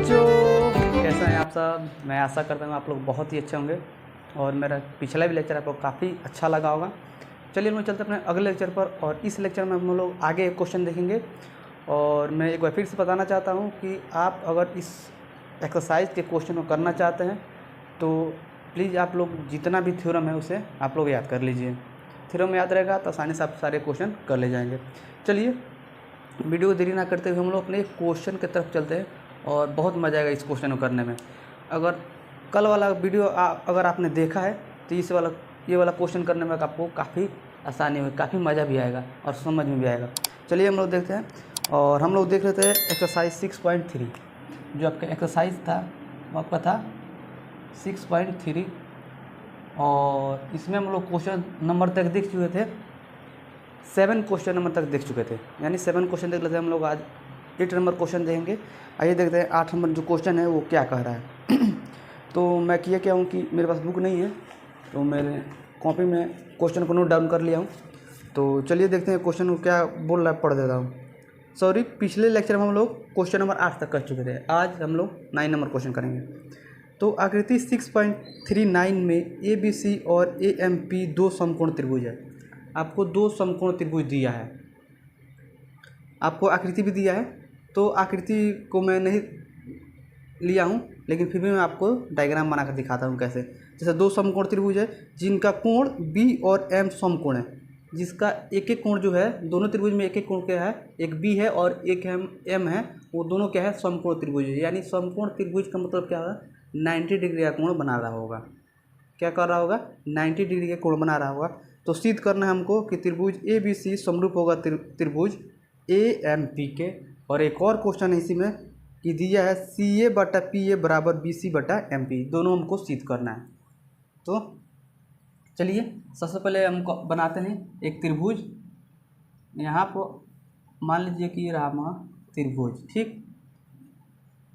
बच्चों, कैसे हैं आप सब। मैं आशा करता हूँ आप लोग बहुत ही अच्छे होंगे और मेरा पिछला भी लेक्चर आपको काफ़ी अच्छा लगा होगा। चलिए हम लोग चलते अपने अगले लेक्चर पर और इस लेक्चर में हम लोग आगे एक क्वेश्चन देखेंगे। और मैं एक बार फिर से बताना चाहता हूँ कि आप अगर इस एक्सरसाइज के क्वेश्चन को करना चाहते हैं तो प्लीज़ आप लोग जितना भी थ्योरम है उसे आप लोग याद कर लीजिए। थ्योरम याद रहेगा तो आसानी से आप सारे क्वेश्चन कर ले जाएंगे। चलिए वीडियो को देरी ना करते हुए हम लोग अपने क्वेश्चन की तरफ चलते हैं और बहुत मज़ा आएगा इस क्वेश्चन को करने में। अगर कल वाला वीडियो अगर आपने देखा है तो ये वाला क्वेश्चन करने में आपको काफ़ी आसानी होगी, काफ़ी मज़ा भी आएगा और समझ में भी आएगा। चलिए हम लोग देखते हैं। और हम लोग देख रहे थे एक्सरसाइज 6.3, जो आपका एक्सरसाइज था वो आपका था 6.3 और इसमें हम लोग क्वेश्चन नंबर तक देख चुके थे, 7 क्वेश्चन नंबर तक देख चुके थे, यानी 7 क्वेश्चन देख लेते हैं हम लोग। आज 8 नंबर क्वेश्चन देखेंगे। आइए देखते हैं 8 नंबर जो क्वेश्चन है वो क्या कह रहा है। तो मैं किया क्या हूँ कि मेरे पास बुक नहीं है तो मैंने कॉपी में क्वेश्चन को नोट डाउन कर लिया हूँ। तो चलिए देखते हैं क्वेश्चन को क्या बोल रहा है, पढ़ देता हूँ। सॉरी, पिछले लेक्चर में हम लोग क्वेश्चन नंबर 8 तक कर चुके थे, आज हम लोग 9 नंबर क्वेश्चन करेंगे। तो आकृति 6.39 में ABC और AMP दो समकोण त्रिभुज है। आपको दो समकोण त्रिभुज दिया है, आपको आकृति भी दिया है। तो आकृति को मैं नहीं लिया हूँ लेकिन फिर भी मैं आपको डायग्राम बनाकर दिखाता हूँ कैसे। जैसे दो समकोण त्रिभुज है जिनका कोण B और M समकोण है, जिसका एक एक कोण जो है, दोनों त्रिभुज में एक एक कोण क्या है, एक B है और एक M है, वो दोनों क्या है, समकोण त्रिभुज है। यानी समकोण त्रिभुज का मतलब क्या होगा, 90 डिग्री का कोण बना रहा होगा। क्या कर रहा होगा, 90 डिग्री का कोण बना रहा होगा। तो सिद्ध करना है हमको कि त्रिभुज ABC समरूप होगा त्रिभुज AMP के। और एक और क्वेश्चन है इसी में कि दिया है CA/PA बराबर BC/MP, दोनों हमको सिद्ध करना है। तो चलिए सबसे पहले हम बनाते हैं एक त्रिभुज। यहाँ पर मान लीजिए कि ये रहा हमारा त्रिभुज, ठीक।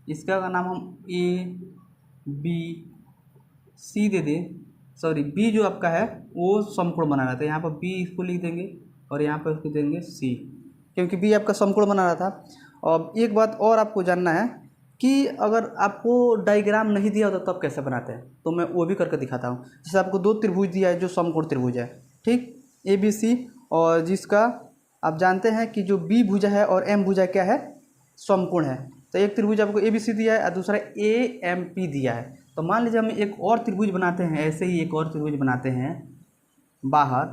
इसका नाम हम ABC दे दें। सॉरी, B जो आपका है वो समकोण बना रहा था, यहाँ पर B इसको लिख देंगे और यहाँ पर इसको देंगे C, क्योंकि B आपका समकोण बना रहा था। और एक बात और आपको जानना है कि अगर आपको डायग्राम नहीं दिया होता तब कैसे बनाते हैं, तो मैं वो भी करके दिखाता हूँ। जैसे आपको दो त्रिभुज दिया है जो समकोण त्रिभुज है, ठीक, ABC, और जिसका आप जानते हैं कि जो B भुजा है और M भुजा क्या है, समकोण है। तो एक त्रिभुज आपको ABC दिया है और दूसरा AMP दिया है। तो मान लीजिए हम एक और त्रिभुज बनाते हैं, ऐसे ही एक और त्रिभुज बनाते हैं बाहर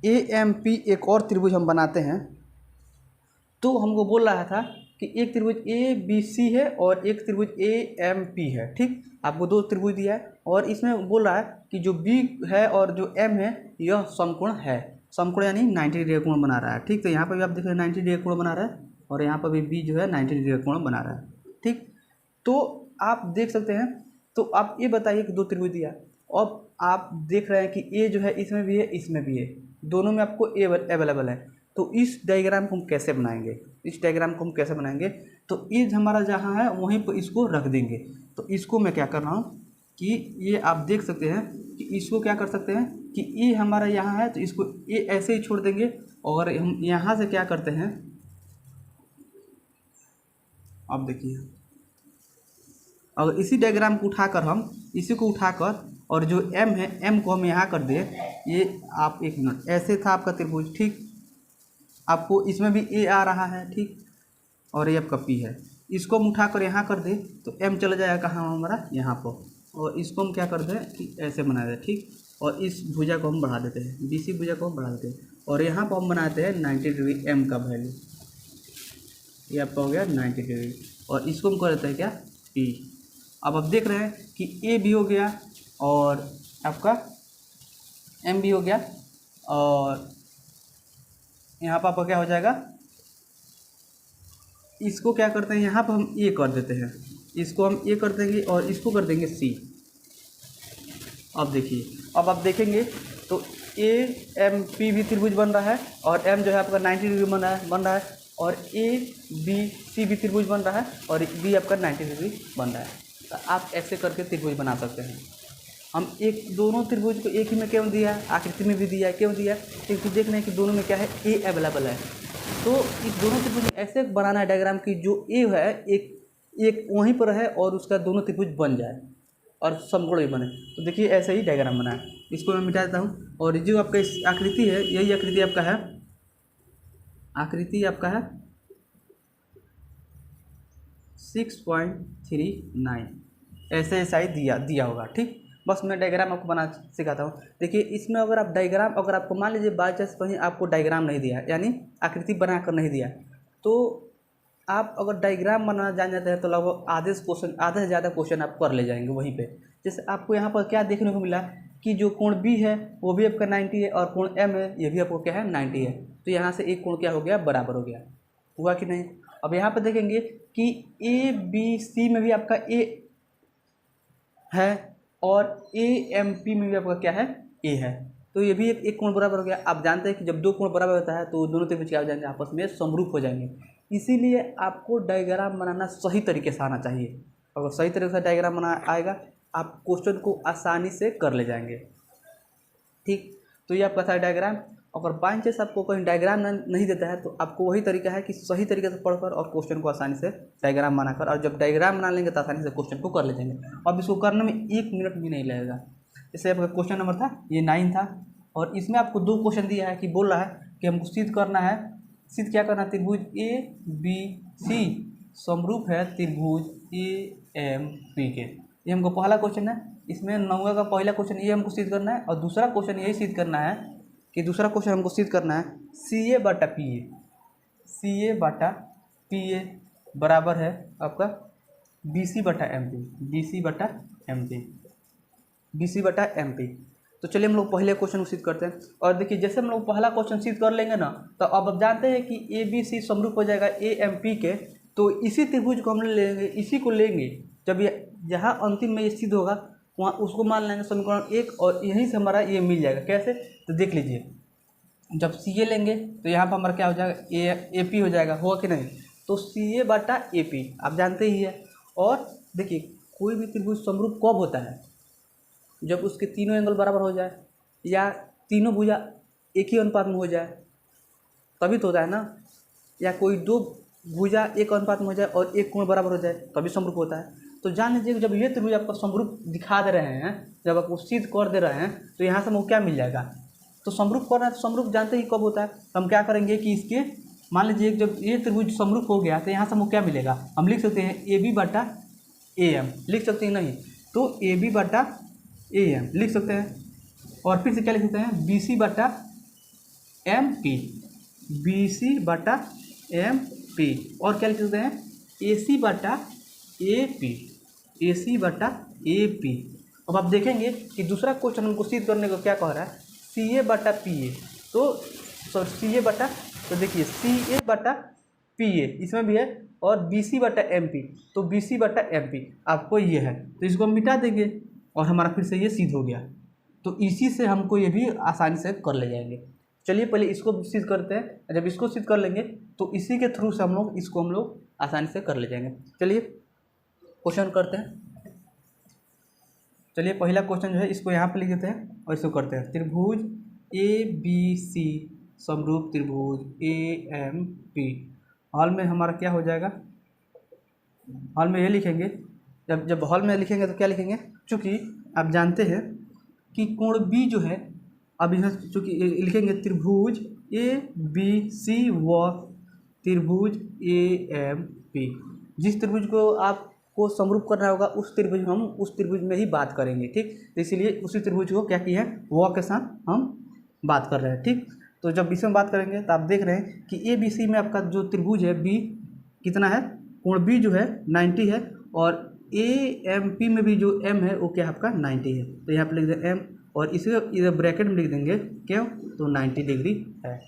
AMP एक और त्रिभुज हम बनाते हैं। तो हमको बोल रहा था कि एक त्रिभुज ABC है और एक त्रिभुज AMP है, ठीक। आपको दो त्रिभुज दिया है और इसमें बोल रहा है कि जो B है और जो M है यह समकोण है। समकोण यानी 90 डिग्री का कोण बना रहा है, ठीक। तो यहाँ पर भी आप देख रहे हैं 90 डिग्री का कोण बना रहा है और यहाँ पर भी B जो है 90 डिग्री का कोण बना रहा है, ठीक। तो आप देख सकते हैं। तो आप ये बताइए कि दो त्रिभुज दिया, अब आप देख रहे हैं कि A जो है इसमें भी है इसमें भी है, दोनों में आपको A अवेलेबल है। तो इस डायग्राम को हम कैसे बनाएंगे, तो ये हमारा जहाँ है वहीं पर इसको रख देंगे। तो इसको मैं क्या कर रहा हूँ कि ये आप देख सकते हैं कि इसको क्या कर सकते हैं कि ये हमारा यहाँ है तो इसको ये ऐसे ही छोड़ देंगे। और हम यहाँ से क्या करते हैं, अब देखिए, अगर इसी डायग्राम को उठाकर हम इसी को उठाकर और जो M है M को हम यहाँ कर दें, ये आप एक मिनट, ऐसे था आपका त्रिभुज, ठीक। आपको इसमें भी A आ रहा है, ठीक, और ये आपका P है। इसको हम उठाकर यहाँ कर दें तो M चला जाएगा कहाँ, हमारा यहाँ पर। और इसको हम क्या कर दें कि ऐसे बना दें, ठीक। और इस भुजा को हम बढ़ा देते हैं, BC भुजा को हम बढ़ा देते हैं और यहाँ पर हम बनाते हैं 90 डिग्री M का वैल्यू। ये आपका हो गया 90 डिग्री और इसको हम कर देते हैं क्या, P। अब आप देख रहे हैं कि A भी हो गया और आपका M भी हो गया और यहाँ पर आपका क्या हो जाएगा, इसको क्या करते हैं, यहाँ पर हम A कर देते हैं, इसको हम A कर देंगे और इसको कर देंगे C। अब देखिए, अब आप देखेंगे तो AMP भी त्रिभुज बन रहा है और M जो है आपका 90 डिग्री बन रहा है और ABC भी त्रिभुज बन रहा है और B आपका 90 डिग्री बन रहा है। तो आप ऐसे करके त्रिभुज बना सकते हैं। हम एक दोनों त्रिभुज को एक ही में क्यों दिया है, आकृति में भी दिया है, क्यों दिया है, क्योंकि देख रहे हैं कि दोनों में क्या है, ए अवेलेबल है। तो इस दोनों त्रिभुज ऐसे बनाना है डायग्राम की जो ए है एक एक वहीं पर है और उसका दोनों त्रिभुज बन जाए और समकोण भी बने। तो देखिए ऐसे ही डायग्राम बना है। इसको मैं मिटा देता हूँ और जो आपका इस आकृति है, यही आकृति आपका है, आकृति आपका है 6.39 ऐसे साइज दिया होगा। ठीक, बस मैं डायग्राम आपको बना सिखाता हूँ। देखिए इसमें अगर आप डायग्राम, अगर आपको मान लीजिए बाई चांस कहीं आपको डायग्राम नहीं दिया यानी आकृति बनाकर नहीं दिया, तो आप अगर डायग्राम बनाना जान जाते हैं तो लगभग आधे से ज़्यादा क्वेश्चन आप कर ले जाएंगे वहीं पे। जैसे आपको यहाँ पर क्या देखने को मिला कि जो कोण बी है वो भी आपका 90 है और कोण एम है ये भी आपको क्या है 90 है। तो यहाँ से एक कोण क्या हो गया, बराबर हो गया। हुआ कि नहीं। अब यहाँ पर देखेंगे कि ए बी सी में भी आपका ए है और ए एम पी में भी आपका क्या है, ए है। तो ये भी एक कोण बराबर हो गया। आप जानते हैं कि जब दो कोण बराबर होता है तो दोनों त्रिभुज क्या हो जाएंगे, आपस में समरूप हो जाएंगे। इसीलिए आपको डायग्राम बनाना सही तरीके से आना चाहिए। अगर सही तरीके से डायग्राम बना आएगा आप क्वेश्चन को आसानी से कर ले जाएंगे। ठीक, तो ये आपका था डायग्राम। अगर बाई चांस आपको कहीं डायग्राम नहीं देता है तो आपको वही तरीका है कि सही तरीके से पढ़कर और क्वेश्चन को आसानी से डायग्राम बनाकर, और जब डायग्राम बना लेंगे तो आसानी से क्वेश्चन को कर ले जाएंगे। अब इसको करने में 1 मिनट भी नहीं लगेगा। जैसे आपका क्वेश्चन नंबर था ये 9 था और इसमें आपको 2 क्वेश्चन दिया है कि बोल रहा है कि हमको सिद्ध करना है, सिद्ध क्या करना है, त्रिभुज ए बी सी समरूप है त्रिभुज ए एम पी के। ये हमको पहला क्वेश्चन है। इसमें 9 का पहला क्वेश्चन ये हमको सिद्ध करना है और दूसरा क्वेश्चन यही सिद्ध करना है कि दूसरा क्वेश्चन हमको सिद्ध करना है सी ए बटा पी ए, सी ए बटा पी ए बराबर है आपका बी सी बटा एम पी, बी सी बटा एम पी, बी सी बटा एम पी। तो चलिए हम लोग पहले क्वेश्चन को सिद्ध करते हैं। और देखिए जैसे हम लोग पहला क्वेश्चन सिद्ध कर लेंगे ना, तो अब आप जानते हैं कि ए बी सी समरूप हो जाएगा ए एम पी के। तो इसी त्रिभुज को हम लेंगे, इसी को लेंगे, जब ये जहाँ अंतिम में ये सिद्ध होगा वहाँ उसको मान लेंगे समीकरण 1 और यहीं से हमारा ये मिल जाएगा। कैसे, तो देख लीजिए, जब सी ए लेंगे तो यहाँ पर हमारा क्या हो जाएगा, ए पी हो जाएगा, हुआ कि नहीं। तो सी ए बटा ए पी आप जानते ही है। और देखिए कोई भी त्रिभुज समरूप कब होता है, जब उसके तीनों एंगल बराबर हो जाए या तीनों भुजा एक ही अनुपात में हो जाए तभी तो होता है ना, या कोई दो भुजा एक अनुपात में हो जाए और एक कोण बराबर हो जाए तभी समरूप होता है। तो जान लीजिए जब ये त्रिभुज आपको समरूप दिखा दे रहे हैं, जब आपको सिद्ध कर दे रहे हैं तो यहाँ से हमको क्या मिल जाएगा, तो समरूप करना है। तो समरूप जानते ही कब होता है, तो हम क्या करेंगे कि इसके मान लीजिए जब ये त्रिभुज समरूप हो गया तो यहाँ से हमको क्या मिलेगा, हम लिख सकते हैं ए बी बटा ए एम, लिख सकते हैं नहीं तो ए बी बटा ए एम लिख सकते हैं। और फिर से क्या लिख सकते हैं, बी सी बटा एम पी, बी सी बटा एम पी। और क्या लिख सकते हैं, ए सी बटा ए पी, ए सी बटा ए पी। अब आप देखेंगे कि दूसरा क्वेश्चन हमको सिद्ध करने को क्या कह रहा है, सी ए बटा पी ए। तो सी ए बटा, तो देखिए सी ए बटा पी ए इसमें भी है और बी सी बटा एम पी, तो बी सी बटा एम पी आपको ये है। तो इसको हम मिटा देंगे और हमारा फिर से ये सिद्ध हो गया। तो इसी से हमको ये भी आसानी से कर ले जाएंगे। चलिए पहले इसको सिद्ध करते हैं। जब इसको सिद्ध कर लेंगे तो इसी के थ्रू से हम लोग आसानी से कर ले जाएंगे। चलिए क्वेश्चन करते हैं। चलिए पहला क्वेश्चन जो है इसको यहाँ पे लिख देते हैं और इसको करते हैं। त्रिभुज ए बी सी समरूप त्रिभुज ए एम पी। हॉल में हमारा क्या हो जाएगा, हॉल में ये लिखेंगे, जब हॉल में लिखेंगे तो क्या लिखेंगे, चूँकि आप जानते हैं कि कोण बी जो है, अब यहाँ चूँकि लिखेंगे त्रिभुज ए बी सी व त्रिभुज ए एम पी। जिस त्रिभुज को आपको समरूप करना होगा उस त्रिभुज में ही बात करेंगे। ठीक, तो इसीलिए उसी त्रिभुज को क्या किया है, व के साथ हम बात कर रहे हैं। ठीक, तो जब इसमें बात करेंगे तो आप देख रहे हैं कि ए बी सी में आपका जो त्रिभुज है बी कितना है, कोण बी जो है 90 है और ए एम पी में भी जो एम है वो क्या आपका 90 है। तो यहाँ पे लिख दें एम और इसे इधर ब्रैकेट में लिख देंगे क्यों, तो 90 डिग्री है।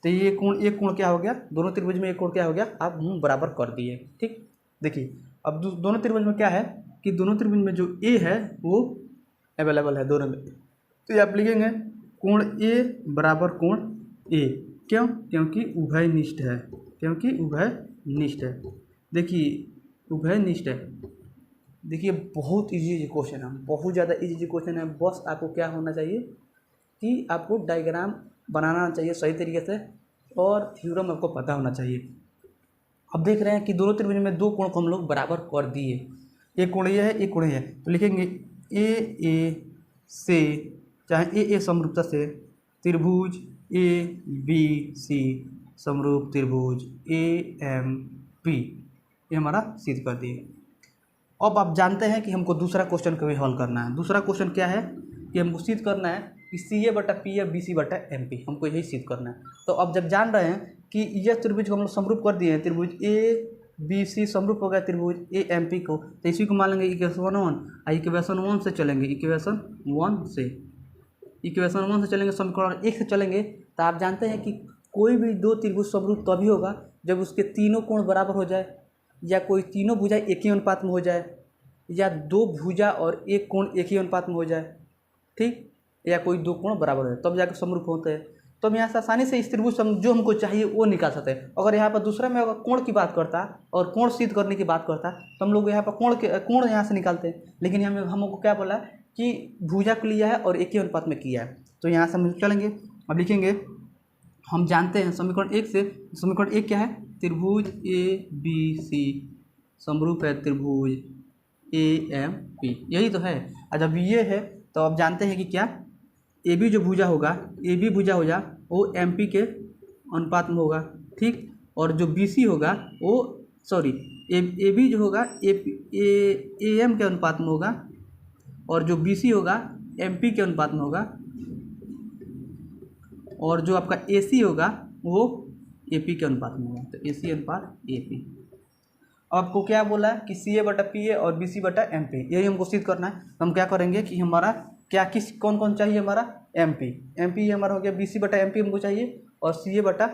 तो ये एक कोण क्या हो गया, दोनों त्रिभुज में एक कोण क्या हो गया, आप बराबर कर दिए। ठीक, देखिए अब दोनों त्रिभुज में क्या है कि दोनों त्रिभुज में जो ए है वो अवेलेबल है दोनों में। तो ये आप लिखेंगे कोण ए बराबर कोण ए, क्यों, क्योंकि उभयनिष्ठ है, क्योंकि उभयनिष्ठ है। देखिए उभयनिष्ठ है, देखिए बहुत इजी क्वेश्चन है, बहुत ज़्यादा इजी क्वेश्चन है। बस आपको क्या होना चाहिए कि आपको डायग्राम बनाना चाहिए सही तरीके से और थ्योरम आपको पता होना चाहिए। अब देख रहे हैं कि दोनों त्रिभुज में दो कोण को हम लोग बराबर कर दिए, एक कोण ये है एक कोण ये है, तो लिखेंगे ए से, चाहे ए समरूपता से त्रिभुज ए बी सी समरूप त्रिभुज ए एम पी, ये हमारा सिद्ध कर दिए। अब आप जानते हैं कि हमको दूसरा क्वेश्चन कभी हल करना है। दूसरा क्वेश्चन क्या है कि हमको सिद्ध करना है कि सी ए बटा पी या बी सी बटा एम पी, हमको यही सिद्ध करना है। तो अब जब जान रहे हैं कि यह त्रिभुज को हम लोग समरूप कर दिए हैं, त्रिभुज ए बी सी समरूप हो गया त्रिभुज ए एम पी को, तो इसी को मान लेंगे इक्वेशन 1 इक्वेशन 1 से चलेंगे, इक्वेशन 1 से चलेंगे, समीकरण 1 से चलेंगे। तो आप जानते हैं कि कोई भी दो त्रिभुज समरूप तभी होगा जब उसके तीनों कोण बराबर हो जाए, या कोई तीनों भुजा एक ही अनुपात में हो जाए, या दो भुजा और एक कोण एक ही अनुपात में हो जाए, ठीक, या कोई दो कोण बराबर हो जाए, तब जाकर समरूप होते हैं। तो हम यहाँ से आसानी से इस त्रिभुज जो हमको चाहिए वो निकाल सकते हैं। अगर यहाँ पर दूसरा में अगर कोण की बात करता और कोण सिद्ध करने की बात करता तो हम लोग यहाँ पर कोण यहाँ से निकालते हैं, लेकिन हमको क्या बोला कि भुजा को लिया है और एक ही अनुपात में किया है, तो यहाँ से हम चलेंगे। अब लिखेंगे, हम जानते हैं समीकरण 1 से, समीकरण 1 क्या है, त्रिभुज ए बी सी समरूप है त्रिभुज ए एम पी, यही तो है। और जब ये है तो अब जानते हैं कि क्या ए बी जो भुजा होगा, ए बी भुजा हो जा वो एम पी के अनुपात में होगा, ठीक, और जो बी सी होगा वो ए बी जो होगा ए एम के अनुपात में होगा, और जो बी सी होगा एम पी के अनुपात में होगा, और जो आपका ए सी होगा वो ए पी के अनुपात में होगा, तो ए सी अनुपात ए पी। आपको क्या बोला कि सी ए बटा पी ए और बी सी बटा एम पी, यही हमको सिद्ध करना है। तो हम क्या करेंगे कि हमारा क्या कौन कौन चाहिए, हमारा एम पी हमारा हो गया, बी सी बटा एम पी हमको चाहिए, और सी ए बटा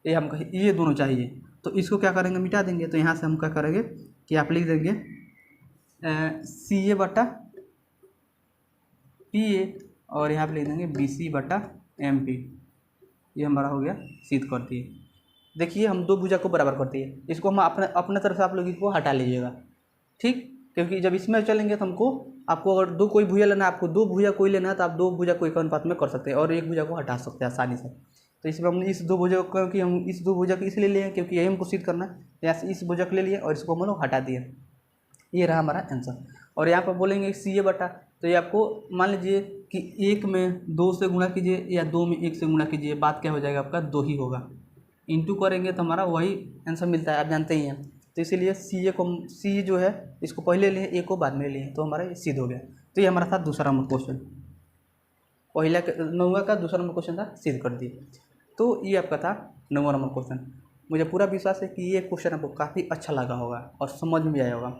ए हमको ये दोनों चाहिए। तो इसको क्या करेंगे, मिटा देंगे। तो यहाँ से हम क्या करेंगे कि आप लिख देंगे सी ए बटा पी ए, और यहाँ पे लिख देंगे बी सी बटा एम पी, ये हमारा हो गया सिद्ध कर दिए। देखिए हम दो भुजा को बराबर करते हैं, इसको हम अपने तरफ से आप लोग इसको हटा लीजिएगा, ठीक, क्योंकि जब इसमें चलेंगे तो आपको अगर दो कोई भुजा लेना है, आपको दो भुजा कोई लेना है, तो आप दो भुजा को एक अनुपात में कर सकते हैं और एक भुजा को हटा सकते हैं आसानी से। तो इसमें हमने इस दो भुजा को, क्योंकि हम इस दो भुजा को इसलिए लिए क्योंकि यही हमको सिद्ध करना है, यहाँ से इस भुजा को ले लिए और इसको हम लोग हटा दिए, ये रहा हमारा आंसर। और यहाँ पर बोलेंगे सी ए बटा, तो ये आपको मान लीजिए कि 1 में 2 से गुणा कीजिए या 2 में 1 से गुणा कीजिए, बात क्या हो जाएगा आपका 2 ही होगा, इंटू करेंगे तो हमारा वही आंसर मिलता है, आप जानते ही हैं। तो इसीलिए सी ए को, सी जो है इसको पहले लिए, ए को बाद में लिए, तो हमारा ये सिद्ध हो गया। तो ये हमारा था दूसरा नंबर क्वेश्चन, पहला 9वां का दूसरा नंबर क्वेश्चन था, सिद्ध कर दिए। तो ये आपका था 9वां नंबर क्वेश्चन। मुझे पूरा विश्वास है कि ये क्वेश्चन आपको काफ़ी अच्छा लगा होगा और समझ में भी आया होगा।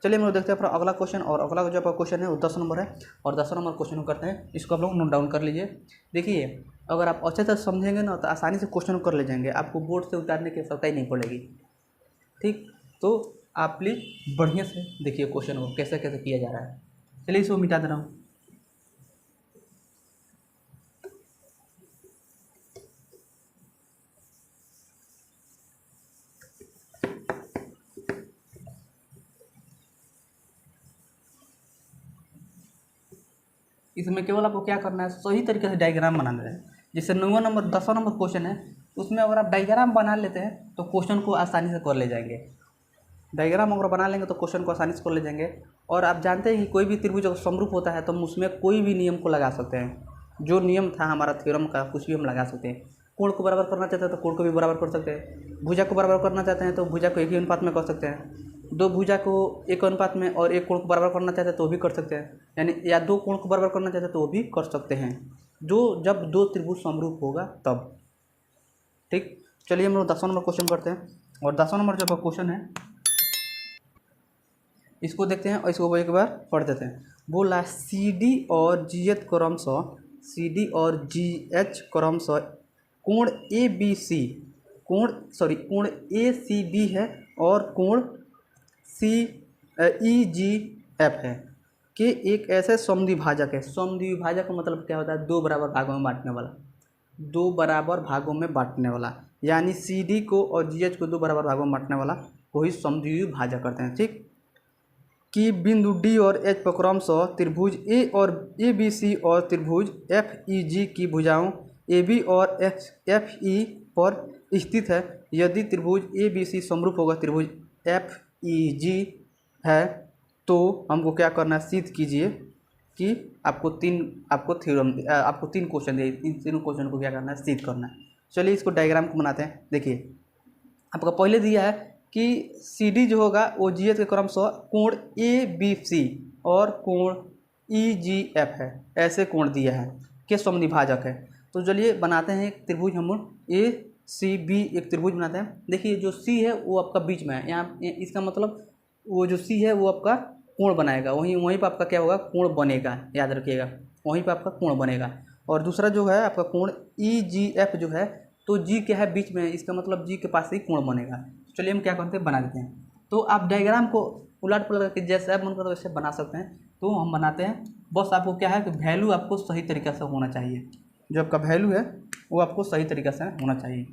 चलिए हम लोग देखते हैं अपना अगला क्वेश्चन, और अगला जो आपका क्वेश्चन है वो 10 नंबर है, और 10 नंबर क्वेश्चन को करते हैं, इसको आप लोग नोट डाउन कर लीजिए। देखिए अगर आप अच्छे से समझेंगे ना तो आसानी से क्वेश्चन कर ले जाएंगे, आपको बोर्ड से उतारने की आवश्यकता ही नहीं पड़ेगी, ठीक। तो आप प्लीज़ बढ़िया से देखिए क्वेश्चन को कैसे कैसे किया जा रहा है। चलिए इसको मिटा दे रहा हूँ। इसमें केवल आपको क्या करना है, सही तरीके से डायग्राम बनाना है। जैसे 9वां नंबर 10वां नंबर क्वेश्चन है, उसमें अगर आप डायग्राम बना लेते हैं तो क्वेश्चन को आसानी से कर ले जाएंगे। डायग्राम अगर बना लेंगे तो क्वेश्चन को आसानी से कर ले जाएंगे। और आप जानते हैं कि कोई भी त्रिभुज अगर समरूप होता है तो हम उसमें कोई भी नियम को लगा सकते हैं, जो नियम था हमारा थ्योरम का कुछ भी हम लगा सकते हैं। कोण को बराबर करना चाहते हैं तो कोण को भी बराबर कर सकते हैं, भुजा को बराबर करना चाहते हैं तो भुजा को एक ही अनुपात में कर सकते हैं, दो भुजा को एक अनुपात में और एक कोण को बराबर करना चाहते हैं तो वो भी कर सकते हैं, यानी या दो कोण को बराबर करना चाहते हैं तो वो भी कर सकते हैं, जो जब दो त्रिभुज समरूप होगा तब, ठीक। चलिए हम लोग 10वां नंबर क्वेश्चन करते हैं, और 10वां नंबर जो क्वेश्चन है इसको देखते हैं और इसको एक बार पढ़ देते हैं। बोला सी डी और जी एच क्रमशः कोण ए बी सी कोण ए सी बी है और कोण सी ई जी एफ है कि एक ऐसे समद्विभाजक है। समद्विभाजक का मतलब क्या होता है, दो बराबर भागों में बांटने वाला, दो बराबर भागों में बांटने वाला, यानी सी डी को और जी एच को दो बराबर भागों में बांटने वाला को ही समद्विभाजक करते हैं, ठीक। कि बिंदु डी और एच पर क्रमशः त्रिभुज ए और ए बी सी और त्रिभुज एफ ई जी की भुजाओं ए बी और एफ ई पर स्थित है। यदि त्रिभुज ए बी सी समरूप होगा त्रिभुज एफ ई जी है तो हमको क्या करना है, सिद्ध कीजिए कि आपको तीन क्वेश्चन दिए, इन तीनों क्वेश्चन को क्या करना है, सिद्ध करना है। चलिए इसको डायग्राम को बनाते हैं। देखिए आपका पहले दिया है कि सी डी जो होगा वो जी एच के क्रमशः कोण ए बी सी और कोण ई जी एफ है, ऐसे कोण दिया है के समनिभाजक है। तो चलिए बनाते हैं एक त्रिभुज, हम ए सी बी एक त्रिभुज बनाते हैं। देखिए जो सी है वो आपका बीच में है, यहाँ इसका मतलब वो जो सी है वो आपका कोण बनाएगा, वहीं पर आपका क्या होगा, कोण बनेगा, याद रखिएगा, वहीं पर आपका कोण बनेगा। और दूसरा जो है आपका कोण ई जी एफ जो है, तो जी क्या है बीच में है, इसका मतलब जी के पास ही कोण बनेगा। तो चलिए हम क्या करते हैं, बना देते हैं। तो आप डायग्राम को उलट पलट करके जैसे आप मन करो वैसे बना सकते हैं। तो हम बनाते हैं, बस आपको क्या है कि वैल्यू आपको सही तरीक़े से होना चाहिए, जो आपका वैल्यू है वो आपको सही तरीक़े से होना चाहिए।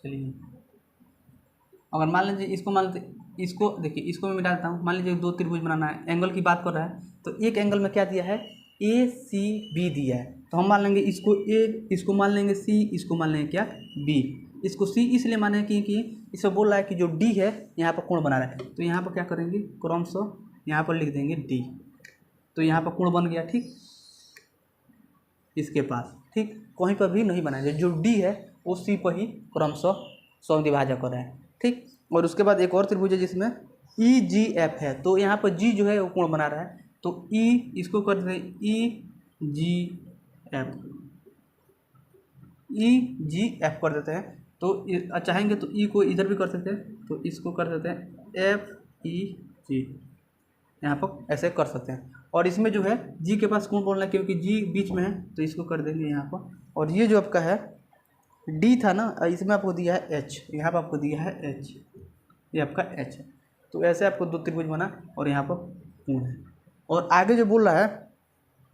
चलिए अगर मान लीजिए इसको देखिए, इसको मैं मिटा देता हूँ। मान लीजिए दो त्रिभुज बनाना है, एंगल की बात कर रहा है, तो एक एंगल में क्या दिया है, ए सी बी दिया है। तो हम मान लेंगे इसको ए, इसको मान लेंगे सी, इसको मान लेंगे क्या, बी। इसको सी इसलिए माने क्योंकि इसमें बोल रहा है कि जो डी है यहाँ पर कोण बना रहा है। तो यहाँ पर क्या करेंगे, क्रमशः यहाँ पर लिख देंगे डी, तो यहाँ पर कोण बन गया, ठीक, इसके पास, ठीक, कहीं पर भी नहीं बनाएंगे, जो डी है वो सी पर ही क्रमशः समद्विभाजक कर रहा है, ठीक। और उसके बाद एक और त्रिभुज है जिसमें ई जी एफ है, तो यहाँ पर जी जो है वो कोण बना रहा है, तो ई इसको कर देते हैं ई जी एफ, ई जी एफ कर देते हैं। तो चाहेंगे तो ई को इधर भी कर सकते हैं, तो इसको कर देते हैं एफ ई जी, यहाँ पर ऐसे कर सकते हैं। और इसमें जो है जी के पास कोण बोलना है क्योंकि जी बीच में है, तो इसको कर देंगे यहाँ पर। और ये जो आपका है डी था ना, इसमें आपको दिया है एच, यहाँ पर आपको दिया है एच, ये आपका एच है। तो ऐसे आपको दो त्रिभुज बना और यहाँ पर कोण है। और आगे जो बोल रहा है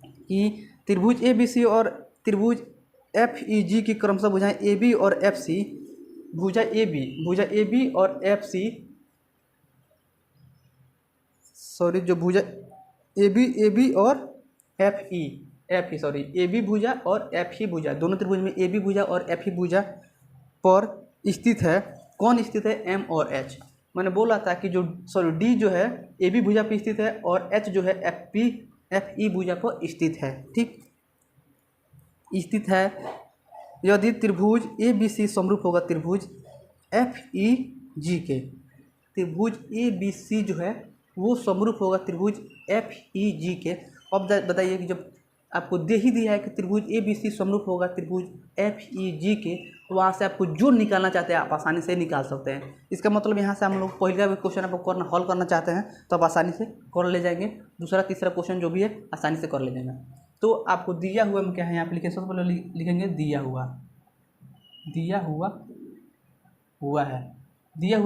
कि त्रिभुज ए बी सी और त्रिभुज एफ ई जी की क्रमशः भुजाएं ए बी और एफ सी, भुजा ए बी और एफ सी, सॉरी जो भुजा ए बी और F E sorry A B भुजा और एफ ही भुजा, दोनों त्रिभुज में ए बी भुजा और एफ ही भुजा पर स्थित है। कौन स्थित है, एम और एच। मैंने बोला था कि जो सॉरी डी जो है ए बी भुजा पर स्थित है और एच जो है एफ ई भुजा पर स्थित है, ठीक, स्थित है। यदि त्रिभुज ए बी सी समरूप होगा त्रिभुज एफ ई जी के, त्रिभुज ए बी सी जो है वो समरूप होगा त्रिभुज एफ ई जी के। अब बताइए कि जब आपको दे ही दिया है कि त्रिभुज ए बी सी समरूप होगा त्रिभुज एफ ई जी के, तो वहाँ से आपको जो निकालना चाहते हैं आप आसानी से निकाल सकते हैं। इसका मतलब यहाँ से हम लोग पहला भी क्वेश्चन आपको हल करना चाहते हैं तो आप आसानी से कर ले जाएंगे, दूसरा तीसरा क्वेश्चन जो भी है आसानी से कर ले जाएंगे। तो आपको दिया हुआ में क्या है, यहाँ पे लिखे, सबसे पहले लिखेंगे दिया हुआ है। दिया हुआ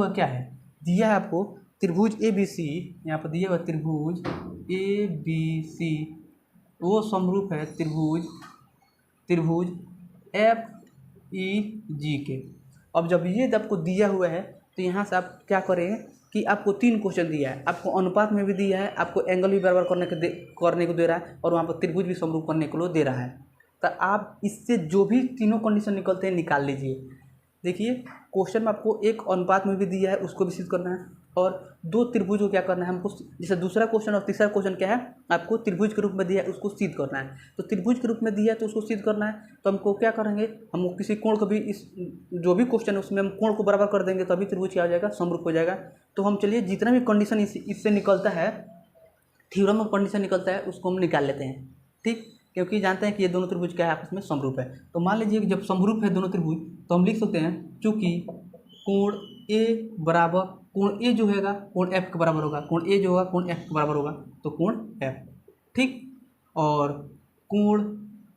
क्या है, दिया है आपको त्रिभुज ए बी सी, यहाँ पर दिया हुआ त्रिभुज ए बी सी वो समरूप है त्रिभुज एफ ई जी के। अब जब ये आपको दिया हुआ है तो यहाँ से आप क्या करेंगे कि आपको तीन क्वेश्चन दिया है, आपको अनुपात में भी दिया है, आपको एंगल भी बराबर करने को दे रहा है और वहाँ पर त्रिभुज भी समरूप करने को दे रहा है। तो आप इससे जो भी तीनों कंडीशन निकलते हैं निकाल लीजिए। देखिए क्वेश्चन में आपको एक अनुपात में भी दिया है, उसको भी सिद्ध करना है, और दो त्रिभुज को क्या करना है हमको, जैसे दूसरा क्वेश्चन और तीसरा क्वेश्चन क्या है, आपको त्रिभुज के रूप में दिया है उसको सिद्ध करना है। तो त्रिभुज के रूप में दिया है तो उसको सिद्ध करना है, तो हमको क्या करेंगे, हम किसी कोण को भी, इस जो भी क्वेश्चन है उसमें हम कोण को बराबर कर देंगे तभी त्रिभुज क्या हो जाएगा, समरूप हो जाएगा। तो हम चलिए जितना भी कंडीशन इससे निकलता है, थ्योरम में कंडीशन निकलता है उसको हम निकाल लेते हैं, ठीक, क्योंकि जानते हैं कि ये दोनों त्रिभुज क्या है, आपस में समरूप है। तो मान लीजिए कि जब समरूप है दोनों त्रिभुज तो हम लिख सकते हैं चूँकि कोण ए बराबर, कोण ए जो होगा कोण एफ के बराबर होगा, कोण ए जो होगा कोण एफ के बराबर होगा, तो कोण एफ, ठीक। और कोण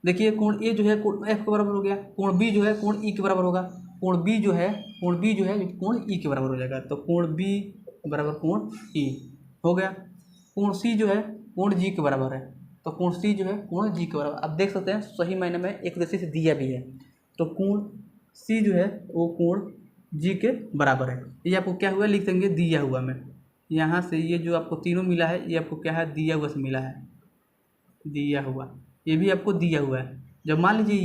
देखिए कोण ए जो है कोण एफ के बराबर हो गया, कोण बी जो है कोण ई के बराबर होगा, कोण बी जो है कोण ई के बराबर हो जाएगा, तो कोण बी बराबर कोण ई हो गया। कोण सी जो है कोण जी के बराबर है, तो कोण सी जो है कोण जी के बराबर। आप देख सकते हैं सही मायने में एक दूसरे से दिया भी है, तो कोण सी जो है वो कोण जी के बराबर है। ये आपको क्या हुआ लिख देंगे दिया हुआ में, यहाँ से ये जो आपको तीनों मिला है ये आपको क्या है दिया हुआ से मिला है, दिया हुआ, ये भी आपको दिया हुआ है। जब मान लीजिए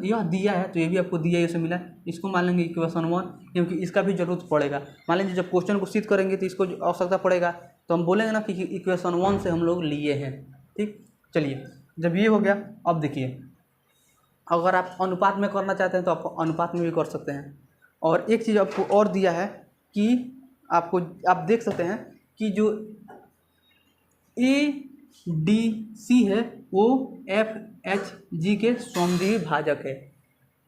यह दिया है तो ये भी आपको दिया से मिला है, इसको मान लेंगे इक्वेशन 1, क्योंकि इसका भी जरूरत पड़ेगा। मान लीजिए जब क्वेश्चन को सिद्ध करेंगे तो इसको आवश्यकता पड़ेगा, तो हम बोलेंगे ना कि इक्वेशन 1 से हम लोग लिए हैं। ठीक, चलिए जब ये हो गया, अब देखिए अगर आप अनुपात में करना चाहते हैं तो आप अनुपात में भी कर सकते हैं। और एक चीज़ आपको और दिया है कि आपको आप देख सकते हैं कि जो ADC है वो FHG के समद्विभाजक भाजक है।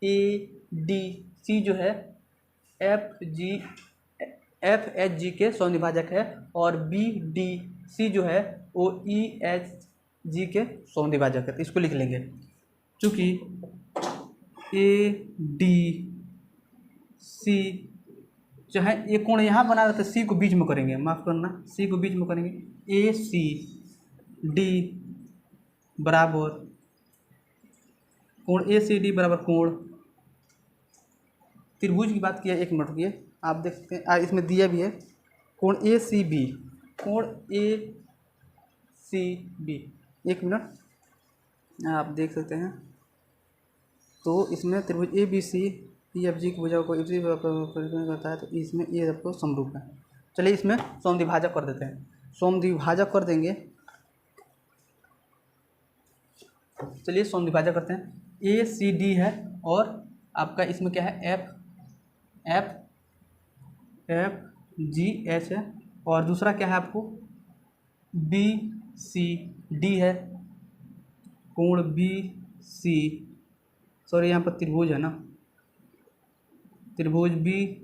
ADC जो है FHG के समद्विभाजक है, और BDC जो है वो EHG के समद्विभाजक है। तो इसको लिख लेंगे, चूँकि ADC चाहे एक कोण यहाँ बना रहे थे, सी को बीच में करेंगे, माफ़ करना, सी को बीच में करेंगे, ACD बराबर कोण ACD बराबर कोण त्रिभुज की बात किया। एक मिनट रुकिए, आप देख सकते हैं इसमें दिया भी है कोण ACB, कोण ACB, एक मिनट आप देख सकते हैं। तो इसमें त्रिभुज ABC EFG की भुजाओं को EFG करता है, तो इसमें ये आपको समरूप है। चलिए इसमें समद्विभाजक कर देते हैं, समद्विभाजक कर देंगे। चलिए समद्विभाजक करते हैं, ACD है और आपका इसमें क्या है FGH है, और दूसरा क्या है आपको BCD है, कोण BC, सॉरी यहाँ पर त्रिभुज है ना, त्रिभुज BCD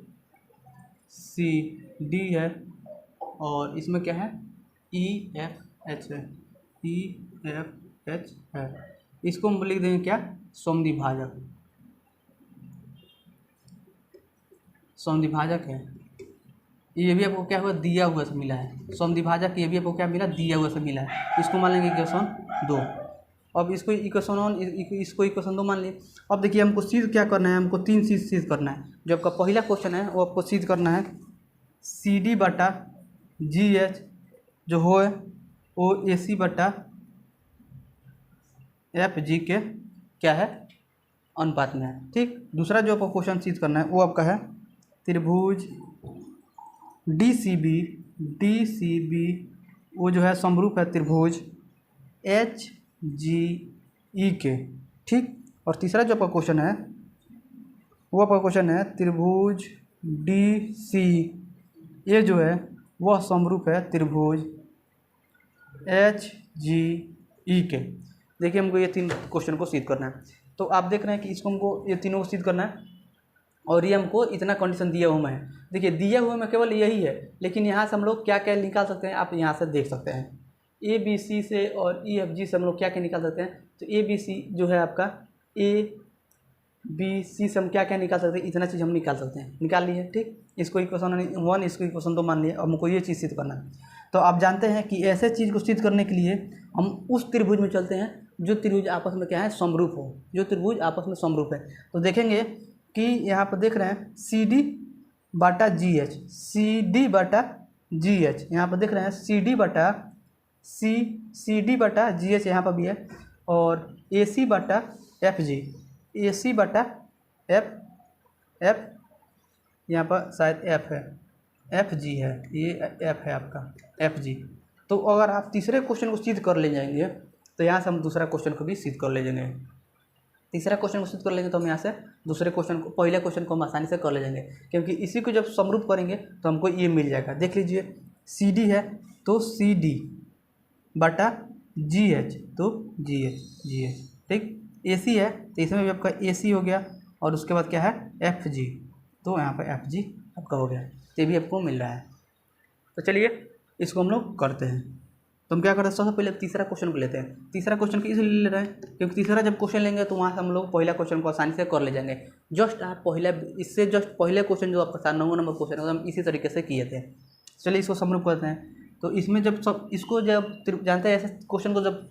है, और इसमें क्या है EFH है, EFH है। इसको हम लिख देंगे क्या समद्विभाजक, समद्विभाजक है। ये भी आपको क्या हुआ दिया हुआ से मिला है, समद्विभाजक ये भी आपको क्या मिला दिया हुआ से मिला है। इसको मान लेंगे इक्वेशन 2। अब इसको इक्वेशन 1, इसको इक्वेशन 2 मान लिए। अब देखिए हमको सिद्ध क्या करना है, हमको 3 चीज़ सिद्ध करना है। जो आपका पहला क्वेश्चन है वो आपको सिद्ध करना है CD बटा GH जो हो वो AC बटा FG के क्या है अनुपात में है। ठीक, दूसरा जो आपको क्वेश्चन सिद्ध करना है वो आपका है त्रिभुज DCB वो जो है समरूप है त्रिभुज HGE के। ठीक, और तीसरा जो आपका क्वेश्चन है वो आपका क्वेश्चन है त्रिभुज DC ये जो है वह समरूप है त्रिभुज HGE के। देखिए हमको ये 3 क्वेश्चन को सिद्ध करना है, तो आप देख रहे हैं कि इसको हमको ये तीनों को सिद्ध करना है, और ये हमको इतना कंडीशन दिया हुआ है। देखिए दिया हुआ में केवल यही है, लेकिन यहाँ से हम लोग क्या क्या निकाल सकते हैं आप यहाँ से देख सकते हैं। ABC से और EFG से हम लोग क्या क्या निकाल सकते हैं, तो ABC जो है आपका ABC से हम क्या क्या निकाल सकते हैं, इतना चीज़ हम निकाल सकते हैं, निकाल लिए। ठीक, इसको इक्वेशन 1 इसको इक्वेशन 2 मान लिए। अब हमको ये चीज़ सिद्ध करना है। तो आप जानते हैं कि ऐसे चीज़ को सिद्ध करने के लिए हम उस त्रिभुज में चलते हैं जो त्रिभुज आपस में क्या है समरूप हो, जो त्रिभुज आपस में समरूप है। तो देखेंगे कि यहाँ पर देख रहे हैं CD बटा GH, CD बटा GH, यहाँ पर देख रहे हैं CD बटा GH यहाँ पर भी है, और AC बटा FG, AC बटा F यहाँ पर शायद F है, FG है, ये F है आपका FG। तो अगर आप तीसरे क्वेश्चन को सिद्ध कर ले जाएंगे तो यहाँ से हम दूसरा क्वेश्चन को भी सिद्ध कर ले जाएंगे। तीसरा क्वेश्चन को सिद्ध कर लेंगे तो हम यहाँ से दूसरे क्वेश्चन को, पहले क्वेश्चन को हम आसानी से कर ले जाएंगे, क्योंकि इसी को जब समरूप करेंगे तो हमको ये मिल जाएगा। देख लीजिए CD है तो CD बटा GH तो GH। ठीक, AC है तो इसमें भी आपका AC हो गया, और उसके बाद क्या है FG, तो यहाँ पर FG आपका हो गया, ये भी आपको मिल रहा है। तो चलिए इसको हम लोग करते हैं। तो हम क्या करते हैं, सबसे पहले तीसरा क्वेश्चन को लेते हैं। तीसरा क्वेश्चन को इसलिए ले रहे हैं क्योंकि तीसरा जब क्वेश्चन लेंगे तो वहाँ से हम लोग पहला क्वेश्चन को आसानी से कर ले जाएंगे। जस्ट आप इससे जस्ट पहले क्वेश्चन जो आपका 9 नंबर क्वेश्चन है हम इसी तरीके से किए थे। चलिए इसको समरूप करते हैं। तो इसमें जब सब इसको जब जानते हैं ऐसे क्वेश्चन को जब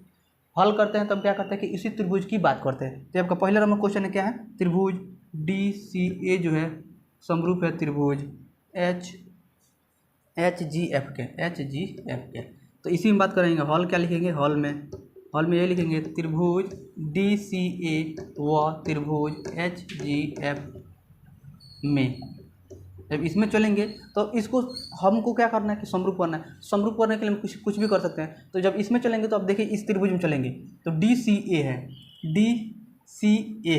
हल करते हैं तो हम क्या करते हैं कि इसी त्रिभुज की बात करते हैं। तो आपका पहला नंबर क्वेश्चन है क्या है, त्रिभुज DCA जो है समरूप है त्रिभुज HGF के। तो इसी में बात करेंगे। हॉल क्या लिखेंगे, हॉल में ये लिखेंगे त्रिभुज DCA व त्रिभुज HGF में। जब इसमें चलेंगे तो इसको हमको क्या करना है कि समरूप करना है। समरूप करने के लिए हम कुछ भी कर सकते हैं। तो जब इसमें चलेंगे तो अब देखिए इस त्रिभुज में चलेंगे तो DCA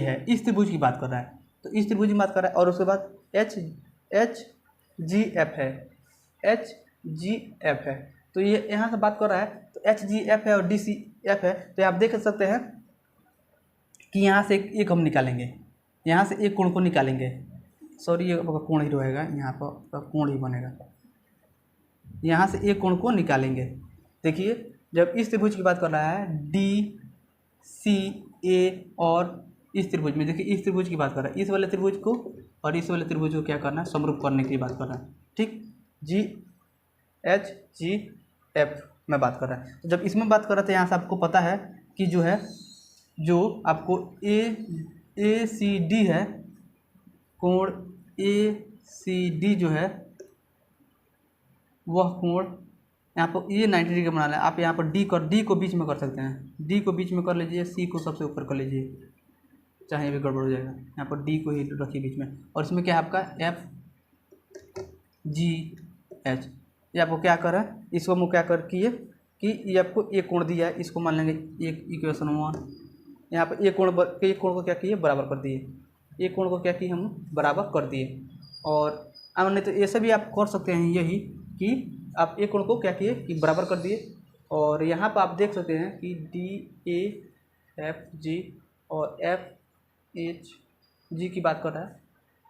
है, इस त्रिभुज की बात कर रहा है। तो इस त्रिभुज की बात कर रहा है और उसके बाद HGF है। तो ये यहाँ से बात कर रहा है तो HGF है और DCF है। तो आप देख सकते हैं कि यहाँ से एक हम निकालेंगे, यहाँ से एक कोण को निकालेंगे। सॉरी ये कोण ही रहेगा, यहाँ पर कोण ही बनेगा। यहाँ से एक कोण को निकालेंगे। देखिए जब इस त्रिभुज की बात कर रहा है DCA और इस त्रिभुज में, देखिए इस त्रिभुज की बात कर रहा है, इस वाले त्रिभुज को और इस वाले त्रिभुज को क्या करना है, समरूप करने की बात कर रहा है। ठीक, HGF में बात कर रहा है। तो जब इसमें बात कर रहे थे यहाँ से आपको पता है कि जो है जो आपको ACD है, कोण ACD जो है वह कोण यहाँ पर ये 90 डिग्री बनाना है। आप यहाँ पर D को बीच में कर सकते हैं, D को बीच में कर लीजिए, C को सबसे ऊपर कर लीजिए, चाहे भी गड़बड़ हो जाएगा। यहाँ पर D को ही रखिए बीच में। और इसमें क्या है आपका FGH। ये आपको क्या कर रहा है, इसको हम क्या कर किए कि ये आपको एक कोण दिया है, इसको मान लेंगे एक इक्वेशन 1। यहाँ पर एक कोण को क्या किए, बराबर कर दिए। एक कोण को क्या किए, हम बराबर कर दिए। और अब नहीं तो ऐसे भी आप कर सकते हैं यही कि आप एक कोण को क्या किए कि बराबर कर दिए। और यहाँ पर आप देख सकते हैं कि DAFG और FHG की बात कर रहा है,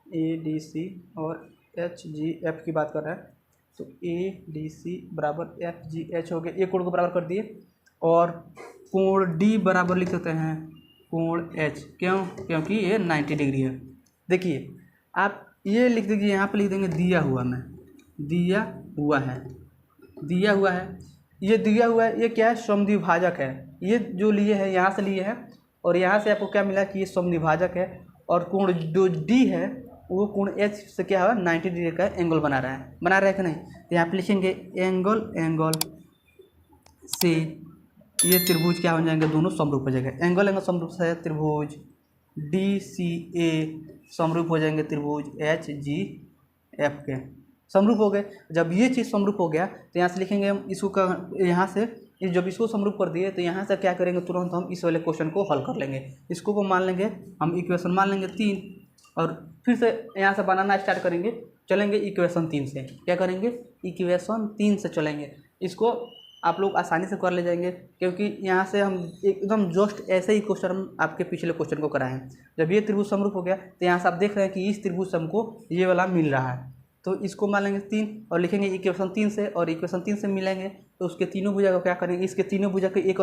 ADC और HGF की बात कर रहा है। तो ADC बराबर FGH हो गया, एक कोण को बराबर कर दिए। और कोण D बराबर लिख सकते हैं कोण H, क्यों, क्योंकि ये 90 डिग्री है। देखिए आप ये लिख दीजिए, यहाँ पे लिख देंगे दिया हुआ है। ये दिया हुआ है, ये क्या है, समद्विभाजक है। ये जो लिए है यहाँ से लिए है और यहाँ से आपको क्या मिला कि ये समद्विभाजक है। और कोण जो D है वो कोण H से क्या है, 90 डिग्री का एंगल बना रहा है कि नहीं। तो यहाँ पे लिखेंगे एंगल से ये त्रिभुज क्या हो जाएंगे, दोनों समरूप हो जाएंगे। एंगल समरूप से त्रिभुज DCA समरूप हो जाएंगे त्रिभुज HGF के, समरूप हो गए। जब ये चीज़ समरूप हो गया तो यहाँ से लिखेंगे हम इसको यहाँ से जब इसको समरूप कर दिए तो यहाँ से क्या करेंगे, तुरंत हम इस वाले क्वेश्चन को हल कर लेंगे। इसको मान लेंगे हम इक्वेशन मान लेंगे 3 और फिर से यहाँ से बनाना स्टार्ट करेंगे। चलेंगे इक्वेशन 3 से, क्या करेंगे, इक्वेशन 3 से चलेंगे। इसको आप लोग आसानी से कर ले जाएंगे क्योंकि यहाँ से हम एकदम जस्ट ऐसे ही क्वेश्चन हम आपके पिछले क्वेश्चन को कराए हैं। जब ये त्रिभुज समरूप हो गया तो यहाँ से आप देख रहे हैं कि इस त्रिभुज से हमको ये वाला मिल रहा है। तो इसको मान लेंगे 3 और लिखेंगे इक्वेशन 3 से, और इक्वेशन 3 से मिलेंगे तो उसके तीनों भुजा को क्या करेंगे, इसके तीनों भुजा के एक